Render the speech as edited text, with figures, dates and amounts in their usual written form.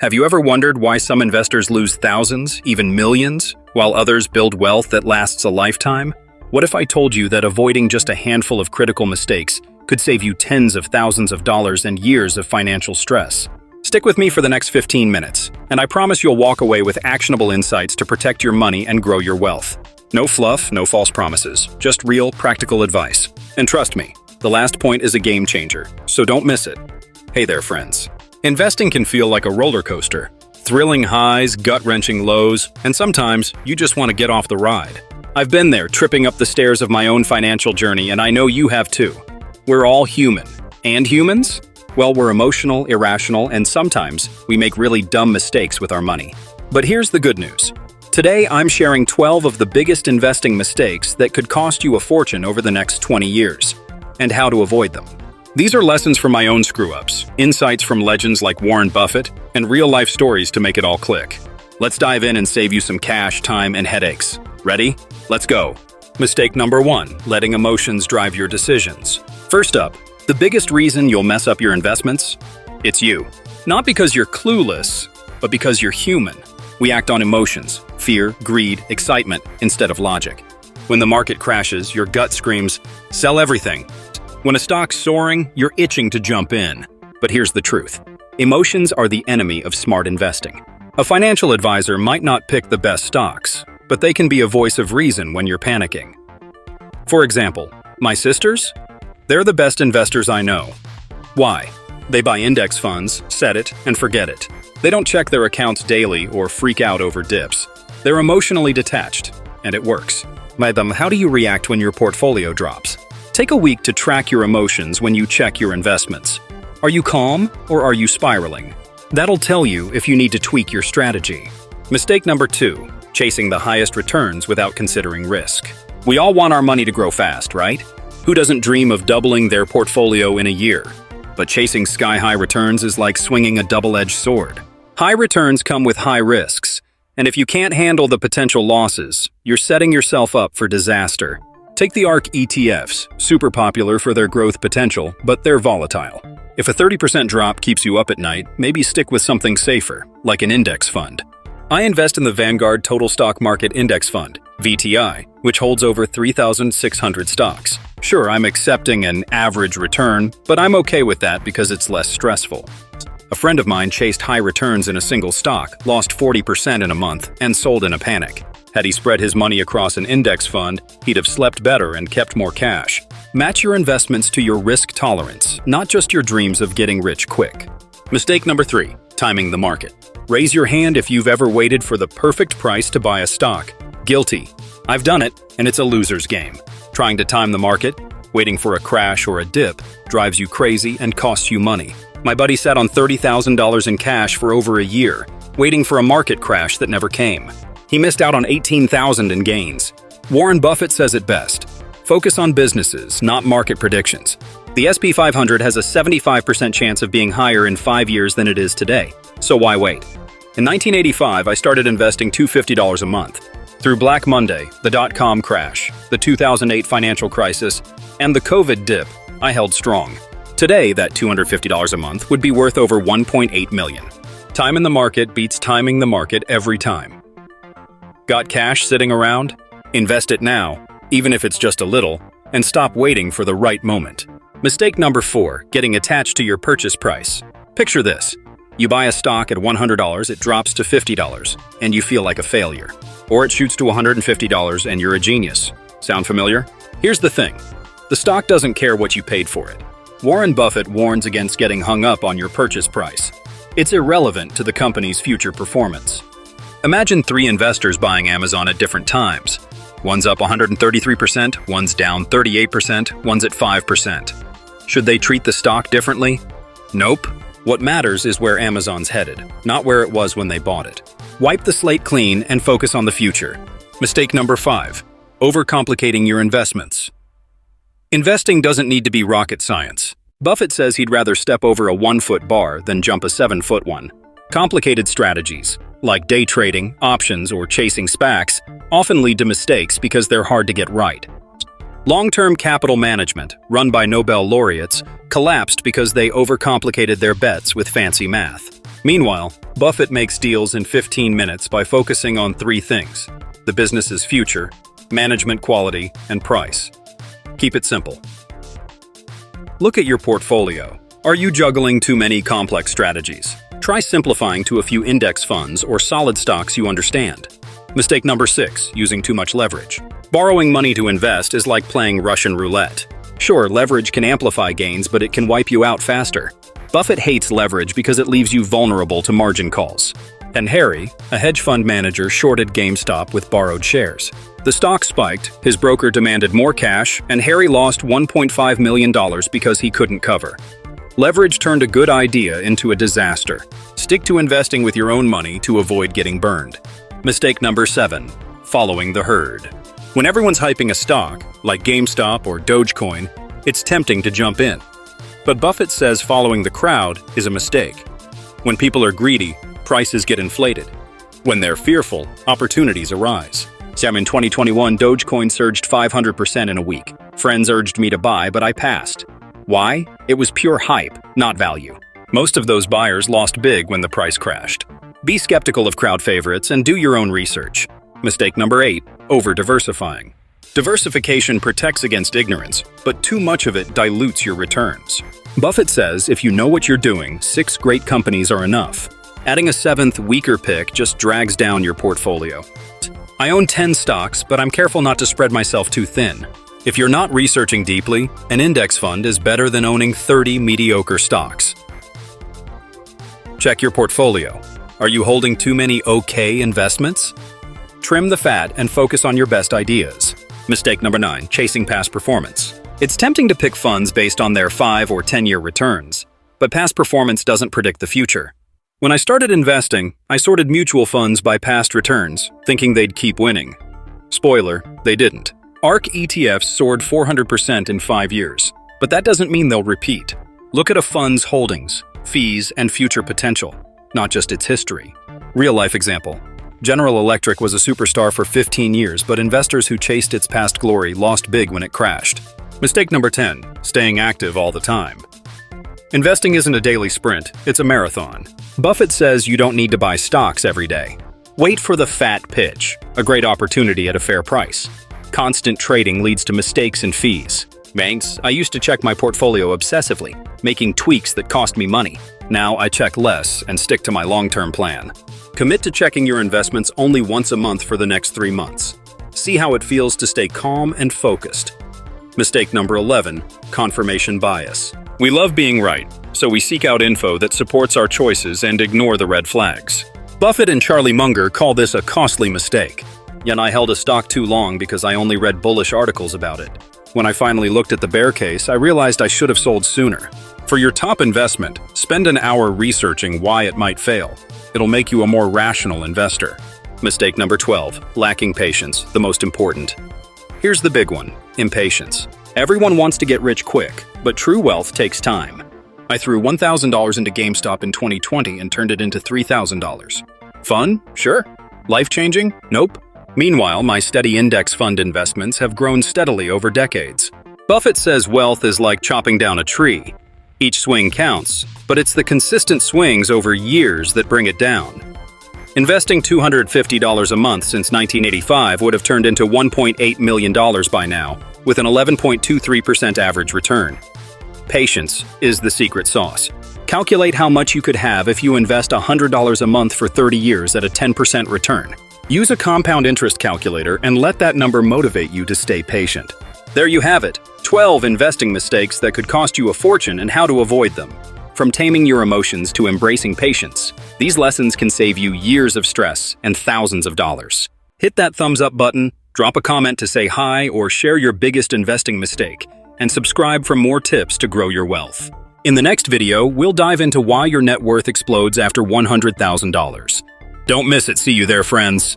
Have you ever wondered why some investors lose thousands, even millions, while others build wealth that lasts a lifetime? What if I told you that avoiding just a handful of critical mistakes could save you tens of thousands of dollars and years of financial stress? Stick with me for the next 15 minutes, and I promise you'll walk away with actionable insights to protect your money and grow your wealth. No fluff, no false promises, just real, practical advice. And trust me, the last point is a game changer, so don't miss it. Hey there, friends. Investing can feel like a roller coaster. Thrilling highs, gut-wrenching lows, and sometimes you just want to get off the ride. I've been there, tripping up the stairs of my own financial journey, and I know you have too. We're all human. And humans? Well, we're emotional, irrational, and sometimes we make really dumb mistakes with our money. But here's the good news. Today, I'm sharing 12 of the biggest investing mistakes that could cost you a fortune over the next 20 years, and how to avoid them. These are lessons from my own screw-ups, insights from legends like Warren Buffett, and real-life stories to make it all click. Let's dive in and save you some cash, time, and headaches. Ready? Let's go. Mistake number 1, letting emotions drive your decisions. First up, the biggest reason you'll mess up your investments? It's you. Not because you're clueless, but because you're human. We act on emotions, fear, greed, excitement, instead of logic. When the market crashes, your gut screams, "Sell everything." When a stock's soaring, you're itching to jump in. But here's the truth. Emotions are the enemy of smart investing. A financial advisor might not pick the best stocks, but they can be a voice of reason when you're panicking. For example, my sisters? They're the best investors I know. Why? They buy index funds, set it, and forget it. They don't check their accounts daily or freak out over dips. They're emotionally detached, and it works. Madam, how do you react when your portfolio drops? Take a week to track your emotions when you check your investments. Are you calm or are you spiraling? That'll tell you if you need to tweak your strategy. Mistake number 2, chasing the highest returns without considering risk. We all want our money to grow fast, right? Who doesn't dream of doubling their portfolio in a year? But chasing sky-high returns is like swinging a double-edged sword. High returns come with high risks, and if you can't handle the potential losses, you're setting yourself up for disaster. Take the ARK ETFs, super popular for their growth potential, but they're volatile. If a 30% drop keeps you up at night, maybe stick with something safer, like an index fund. I invest in the Vanguard Total Stock Market Index Fund, VTI, which holds over 3,600 stocks. Sure, I'm accepting an average return, but I'm okay with that because it's less stressful. A friend of mine chased high returns in a single stock, lost 40% in a month, and sold in a panic. Had he spread his money across an index fund, he'd have slept better and kept more cash. Match your investments to your risk tolerance, not just your dreams of getting rich quick. Mistake number 3, timing the market. Raise your hand if you've ever waited for the perfect price to buy a stock. Guilty. I've done it, and it's a loser's game. Trying to time the market, waiting for a crash or a dip, drives you crazy and costs you money. My buddy sat on $30,000 in cash for over a year, waiting for a market crash that never came. He missed out on $18,000 in gains. Warren Buffett says it best. Focus on businesses, not market predictions. The S&P 500 has a 75% chance of being higher in 5 years than it is today. So why wait? In 1985, I started investing $250 a month. Through Black Monday, the dot-com crash, the 2008 financial crisis, and the COVID dip, I held strong. Today, that $250 a month would be worth over $1.8 million. Time in the market beats timing the market every time. Got cash sitting around? Invest it now, even if it's just a little, and stop waiting for the right moment. Mistake number 4, getting attached to your purchase price. Picture this. You buy a stock at $100, it drops to $50, and you feel like a failure. Or it shoots to $150 and you're a genius. Sound familiar? Here's the thing. The stock doesn't care what you paid for it. Warren Buffett warns against getting hung up on your purchase price. It's irrelevant to the company's future performance. Imagine 3 investors buying Amazon at different times. One's up 133%, one's down 38%, one's at 5%. Should they treat the stock differently? Nope. What matters is where Amazon's headed, not where it was when they bought it. Wipe the slate clean and focus on the future. Mistake number 5, overcomplicating your investments. Investing doesn't need to be rocket science. Buffett says he'd rather step over a 1-foot bar than jump a 7-foot one. Complicated strategies, like day trading, options, or chasing SPACs, often lead to mistakes because they're hard to get right. Long-term capital management, run by Nobel laureates, collapsed because they overcomplicated their bets with fancy math. Meanwhile, Buffett makes deals in 15 minutes by focusing on three things: the business's future, management quality, and price. Keep it simple. Look at your portfolio. Are you juggling too many complex strategies? Try simplifying to a few index funds or solid stocks you understand. Mistake number 6, using too much leverage. Borrowing money to invest is like playing Russian roulette. Sure, leverage can amplify gains, but it can wipe you out faster. Buffett hates leverage because it leaves you vulnerable to margin calls. And Harry, a hedge fund manager, shorted GameStop with borrowed shares. The stock spiked, his broker demanded more cash, and Harry lost $1.5 million because he couldn't cover. Leverage turned a good idea into a disaster. Stick to investing with your own money to avoid getting burned. Mistake number 7, following the herd. When everyone's hyping a stock, like GameStop or Dogecoin, it's tempting to jump in. But Buffett says following the crowd is a mistake. When people are greedy, prices get inflated. When they're fearful, opportunities arise. In 2021, Dogecoin surged 500% in a week. Friends urged me to buy, but I passed. Why? It was pure hype, not value. Most of those buyers lost big when the price crashed. Be skeptical of crowd favorites and do your own research. Mistake number 8, over-diversifying. Diversification protects against ignorance, but too much of it dilutes your returns. Buffett says if you know what you're doing, 6 great companies are enough. Adding a 7th, weaker pick just drags down your portfolio. I own 10 stocks, but I'm careful not to spread myself too thin. If you're not researching deeply, an index fund is better than owning 30 mediocre stocks. Check your portfolio. Are you holding too many okay investments? Trim the fat and focus on your best ideas. Mistake number 9, chasing past performance. It's tempting to pick funds based on their 5 or 10-year returns, but past performance doesn't predict the future. When I started investing, I sorted mutual funds by past returns, thinking they'd keep winning. Spoiler, they didn't. ARK ETFs soared 400% in 5 years, but that doesn't mean they'll repeat. Look at a fund's holdings, fees, and future potential, not just its history. Real-life example. General Electric was a superstar for 15 years, but investors who chased its past glory lost big when it crashed. Mistake number 10, staying active all the time. Investing isn't a daily sprint, it's a marathon. Buffett says you don't need to buy stocks every day. Wait for the fat pitch, a great opportunity at a fair price. Constant trading leads to mistakes and fees. Banks, I used to check my portfolio obsessively, making tweaks that cost me money. Now I check less and stick to my long-term plan. Commit to checking your investments only once a month for the next 3 months. See how it feels to stay calm and focused. Mistake number 11, confirmation bias. We love being right, so we seek out info that supports our choices and ignore the red flags. Buffett and Charlie Munger call this a costly mistake. Yet I held a stock too long because I only read bullish articles about it. When I finally looked at the bear case, I realized I should have sold sooner. For your top investment, spend an hour researching why it might fail. It'll make you a more rational investor. Mistake number 12, lacking patience, the most important. Here's the big one, impatience. Everyone wants to get rich quick, but true wealth takes time. I threw $1,000 into GameStop in 2020 and turned it into $3,000. Fun? Sure. Life-changing? Nope. Meanwhile, my steady index fund investments have grown steadily over decades. Buffett says wealth is like chopping down a tree. Each swing counts, but it's the consistent swings over years that bring it down. Investing $250 a month since 1985 would have turned into $1.8 million by now, with an 11.23% average return. Patience is the secret sauce. Calculate how much you could have if you invest $100 a month for 30 years at a 10% return. Use a compound interest calculator and let that number motivate you to stay patient. There you have it, 12 investing mistakes that could cost you a fortune and how to avoid them. From taming your emotions to embracing patience, these lessons can save you years of stress and thousands of dollars. Hit that thumbs up button, drop a comment to say hi or share your biggest investing mistake, and subscribe for more tips to grow your wealth. In the next video, we'll dive into why your net worth explodes after $100,000. Don't miss it. See you there, friends.